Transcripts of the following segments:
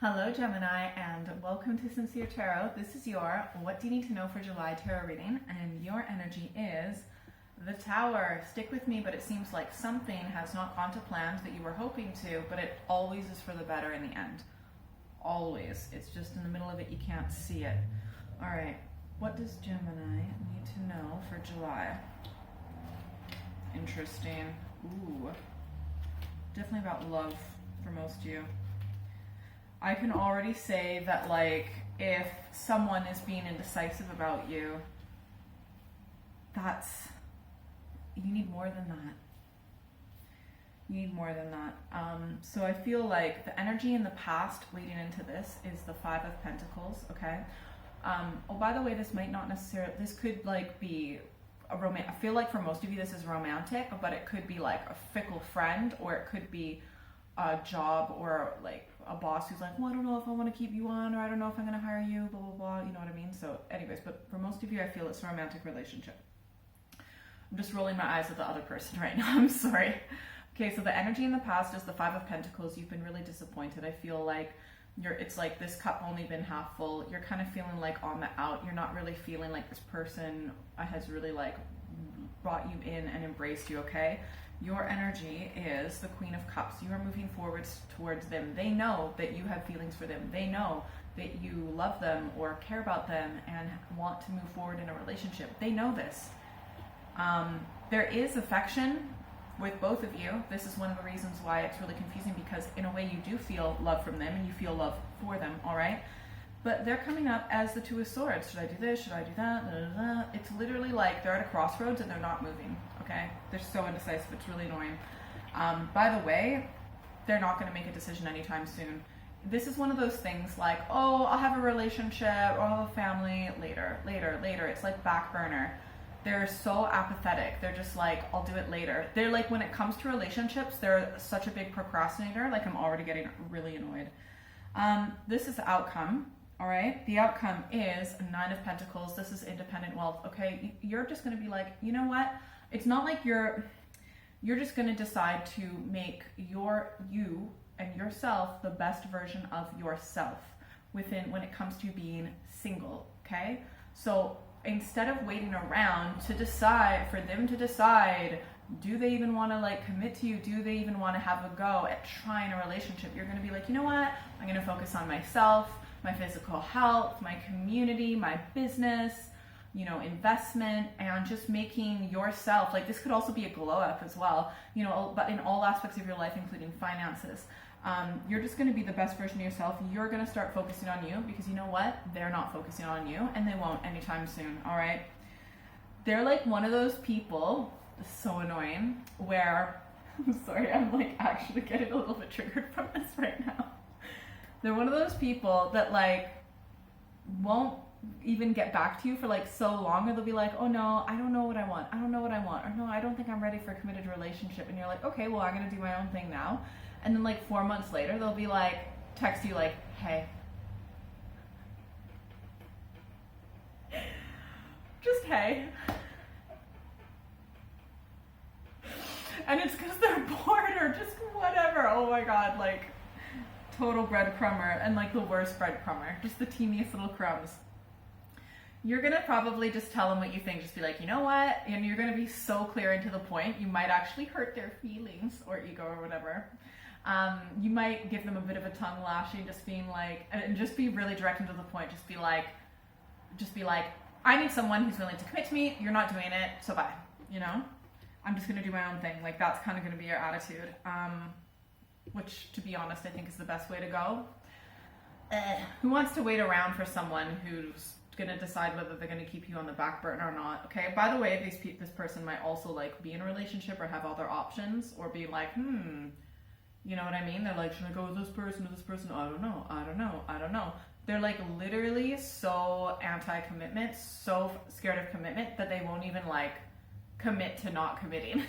Hello Gemini and welcome to Sincere Tarot. This is your What Do You Need to Know for July Tarot reading, and your energy is the Tower. Stick with me, but it seems like something has not gone to plan that you were hoping to, but it always is for the better in the end. Always. It's just in the middle of it, you can't see it. Alright, what does Gemini need to know for July? Interesting. Ooh. Definitely about love for most of you. I can already say that, like, if someone is being indecisive about you, you need more than that. You need more than that. So I feel like the energy in the past leading into this is the Five of Pentacles, okay? Oh, by the way, this might not necessarily, this could, like, be a I feel like for most of you this is romantic, but it could be, like, a fickle friend, or it could be a job, or, like, a boss who's like, well, I don't know if I want to keep you on, or I don't know if I'm going to hire you, blah, blah, blah, you know what I mean? So anyways, but for most of you, I feel it's a romantic relationship. I'm just rolling my eyes at the other person right now. I'm sorry. Okay, so the energy in the past is the Five of Pentacles. You've been really disappointed. I feel like it's like this cup only been half full. You're kind of feeling like on the out. You're not really feeling like this person has really like brought you in and embraced you, okay? Your energy is the Queen of Cups. You are moving forwards towards them. They know that you have feelings for them. They know that you love them or care about them and want to move forward in a relationship. They know this. There is affection with both of you. This is one of the reasons why it's really confusing, because in a way you do feel love from them and you feel love for them, all right? But they're coming up as the Two of Swords. Should I do this? Should I do that? Da, da, da. It's literally like they're at a crossroads and they're not moving, okay? They're so indecisive. It's really annoying. By the way, they're not going to make a decision anytime soon. This is one of those things like, oh, I'll have a relationship or I'll have a family later. It's like back burner. They're so apathetic. They're just like, I'll do it later. They're like, when it comes to relationships, they're such a big procrastinator. Like, I'm already getting really annoyed. This is the outcome. All right, the outcome is a Nine of Pentacles. This is independent wealth, okay? You're just going to be like, you know what? It's not like you're just going to decide to make you and yourself the best version of yourself when it comes to being single, okay? So instead of waiting around to decide, for them to decide, do they even want to like commit to you? Do they even want to have a go at trying a relationship? You're going to be like, you know what? I'm going to focus on myself, my physical health, my community, my business, you know, investment, and just making yourself, like, this could also be a glow up as well, you know, but in all aspects of your life, including finances. You're just going to be the best version of yourself. You're going to start focusing on you, because you know what? They're not focusing on you, and they won't anytime soon, all right? They're like one of those people, so annoying, where, I'm sorry, I'm like actually getting a little bit triggered from this right now. They're one of those people that like won't even get back to you for like so long, or they'll be like, oh no, I don't know what I want. I don't know what I want. Or no, I don't think I'm ready for a committed relationship. And you're like, okay, well, I'm going to do my own thing now. And then like 4 months later, they'll be like, text you like, hey. Just hey. And it's because they're bored or just whatever. Oh my God, like total breadcrumber, and like the worst breadcrumber, just the teeniest little crumbs. You're gonna probably just tell them what you think, just be like, you know what? And you're gonna be so clear and to the point, you might actually hurt their feelings or ego or whatever. You might give them a bit of a tongue lashing, just being like, and just be really direct and to the point. Just be like, I need someone who's willing to commit to me. You're not doing it, so bye. You know, I'm just gonna do my own thing. Like, that's kind of gonna be your attitude. Which, to be honest, I think is the best way to go. Who wants to wait around for someone who's gonna decide whether they're gonna keep you on the back burner or not? Okay, by the way, this person might also like be in a relationship or have other options, or be like, you know what I mean? They're like, should I go with this person or this person? I don't know. They're like literally so anti-commitment, so scared of commitment that they won't even like commit to not committing.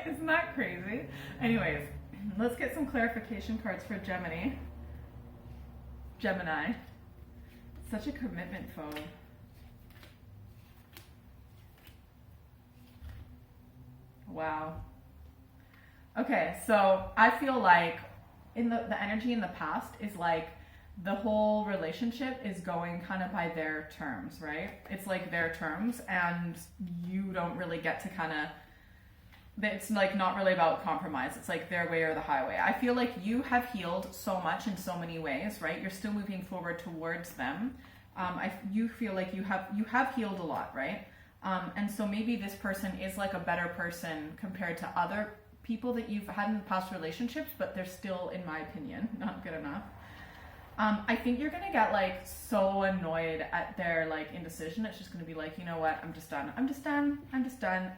Isn't that crazy? Anyways, let's get some clarification cards for Gemini. Such a commitment foe. Wow. Okay, so I feel like in the energy in the past is like the whole relationship is going kind of by their terms, right? It's like their terms, and you don't really get to kind of, it's like not really about compromise. It's like their way or the highway. I feel like you have healed so much in so many ways, right? You're still moving forward towards them. You feel like you have healed a lot, right? And so maybe this person is like a better person compared to other people that you've had in past relationships, but they're still, in my opinion, not good enough. I think you're gonna get like so annoyed at their like indecision. It's just gonna be like, you know what, I'm just done,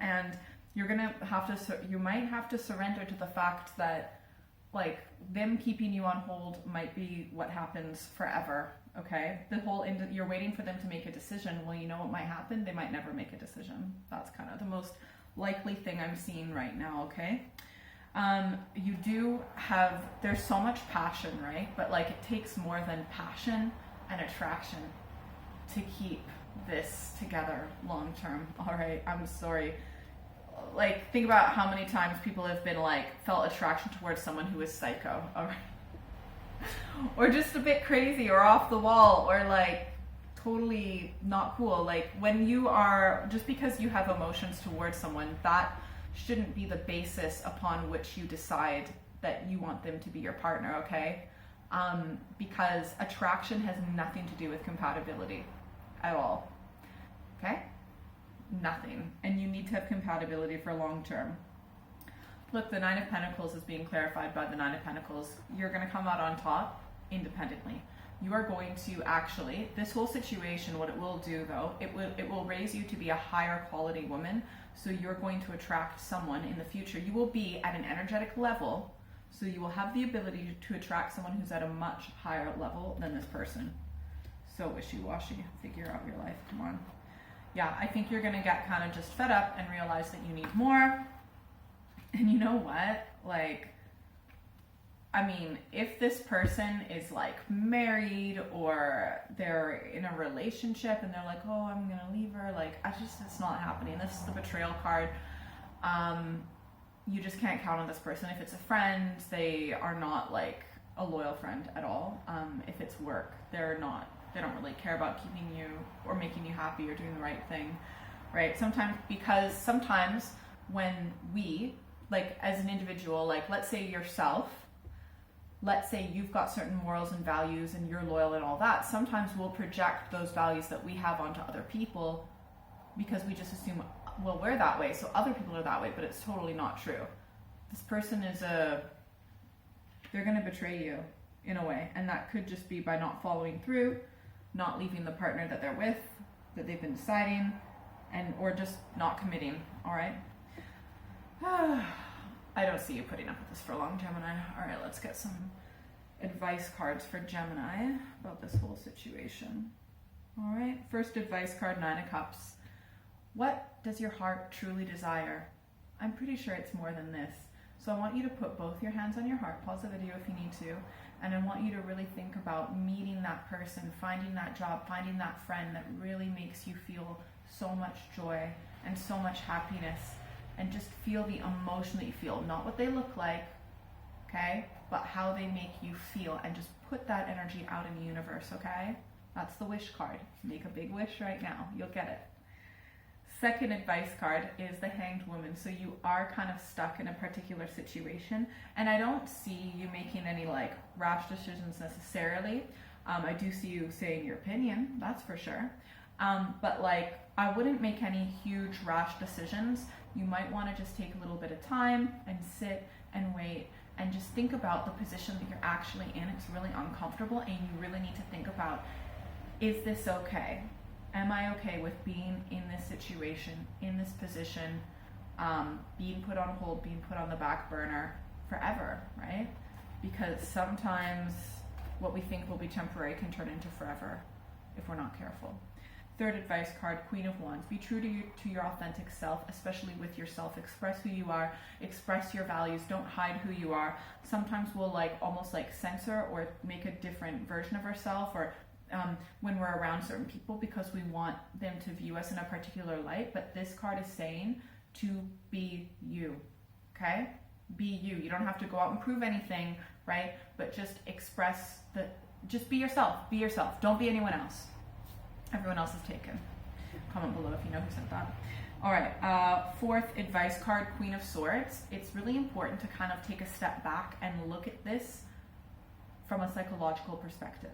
and you're gonna have to, you might have to surrender to the fact that like them keeping you on hold might be what happens forever. Okay, the whole you're waiting for them to make a decision. Well, you know what might happen? They might never make a decision. That's kind of the most likely thing I'm seeing right now. Okay. You do have, there's so much passion, right? But like it takes more than passion and attraction to keep this together long term. All right, I'm sorry. Like think about how many times people have been like felt attraction towards someone who is psycho, all right? Or just a bit crazy or off the wall or like totally not cool. Like when you are, just because you have emotions towards someone, that shouldn't be the basis upon which you decide that you want them to be your partner, okay? Because attraction has nothing to do with compatibility at all, okay? Nothing. And you need to have compatibility for long term. Look, the Nine of Pentacles is being clarified by the Nine of Pentacles. You're going to come out on top independently. You are going to actually, this whole situation, what it will do though, it will raise you to be a higher quality woman. So you're going to attract someone in the future. You will be at an energetic level, so you will have the ability to attract someone who's at a much higher level than this person. So wishy-washy. Figure out your life. Come on. Yeah, I think you're going to get kind of just fed up and realize that you need more. And you know what? Like, I mean, if this person is like married or they're in a relationship and they're like, oh, I'm going to leave her, like, it's not happening. This is the betrayal card. You just can't count on this person. If it's a friend, they are not like a loyal friend at all. If it's work, they don't really care about keeping you or making you happy or doing the right thing, right? Sometimes when we, like as an individual, like let's say yourself, let's say you've got certain morals and values and you're loyal and all that, sometimes we'll project those values that we have onto other people because we just assume, well, we're that way, so other people are that way, but it's totally not true. This person they're going to betray you in a way, and that could just be by not following through, not leaving the partner that they're with, that they've been deciding, or just not committing, all right? I don't see you putting up with this for long, Gemini. All right, let's get some advice cards for Gemini about this whole situation. All right, first advice card, Nine of Cups. What does your heart truly desire? I'm pretty sure it's more than this. So I want you to put both your hands on your heart, pause the video if you need to, and I want you to really think about meeting that person, finding that job, finding that friend that really makes you feel so much joy and so much happiness. And just feel the emotion that you feel, not what they look like, okay, but how they make you feel, and just put that energy out in the universe, okay? That's the wish card. Make a big wish right now. You'll get it. Second advice card is the Hanged Woman. So you are kind of stuck in a particular situation, and I don't see you making any like rash decisions necessarily. I do see you saying your opinion, that's for sure. But like, I wouldn't make any huge rash decisions. You might want to just take a little bit of time and sit and wait and just think about the position that you're actually in. It's really uncomfortable, and you really need to think about, is this okay? Am I okay with being in this situation, in this position, being put on hold, being put on the back burner forever, right? Because sometimes what we think will be temporary can turn into forever if we're not careful. Third advice card, Queen of Wands. Be true to your authentic self, especially with yourself. Express who you are, express your values, don't hide who you are. Sometimes we'll like almost like censor or make a different version of ourselves, or when we're around certain people because we want them to view us in a particular light. But this card is saying to be you, okay? Be you. You don't have to go out and prove anything. right? But just express the, just be yourself. Be yourself. Don't be anyone else. Everyone else is taken. Comment below if you know who sent that. All right, fourth advice card, Queen of Swords. It's really important to kind of take a step back and look at this from a psychological perspective.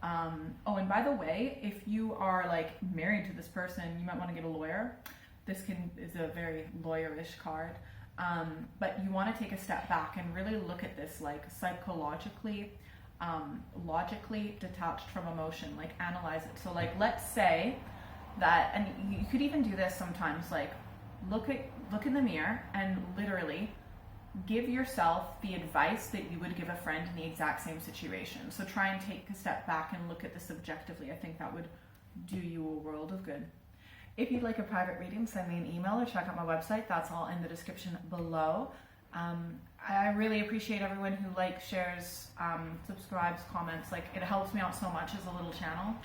Oh, and by the way, if you are like married to this person, you might want to get a lawyer. This is a very lawyerish card. But you want to take a step back and really look at this like psychologically, logically detached from emotion, like analyze it. So like, let's say that, and you could even do this sometimes, like look in the mirror and literally give yourself the advice that you would give a friend in the exact same situation. So try and take a step back and look at this objectively. I think that would do you a world of good. If you'd like a private reading, send me an email or check out my website. That's all in the description below. I really appreciate everyone who likes, shares, subscribes, comments. Like, it helps me out so much as a little channel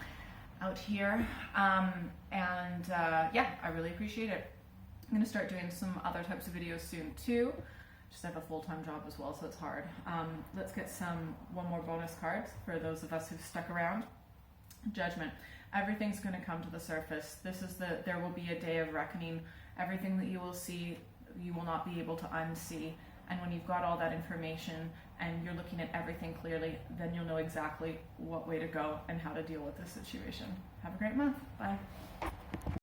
out here. Yeah, I really appreciate it. I'm gonna start doing some other types of videos soon too. Just have a full-time job as well, so it's hard. Let's get one more bonus card for those of us who've stuck around. Judgment. Everything's going to come to the surface. There will be a day of reckoning. Everything that you will see, you will not be able to unsee. And when you've got all that information and you're looking at everything clearly, then you'll know exactly what way to go and how to deal with this situation. Have a great month. Bye.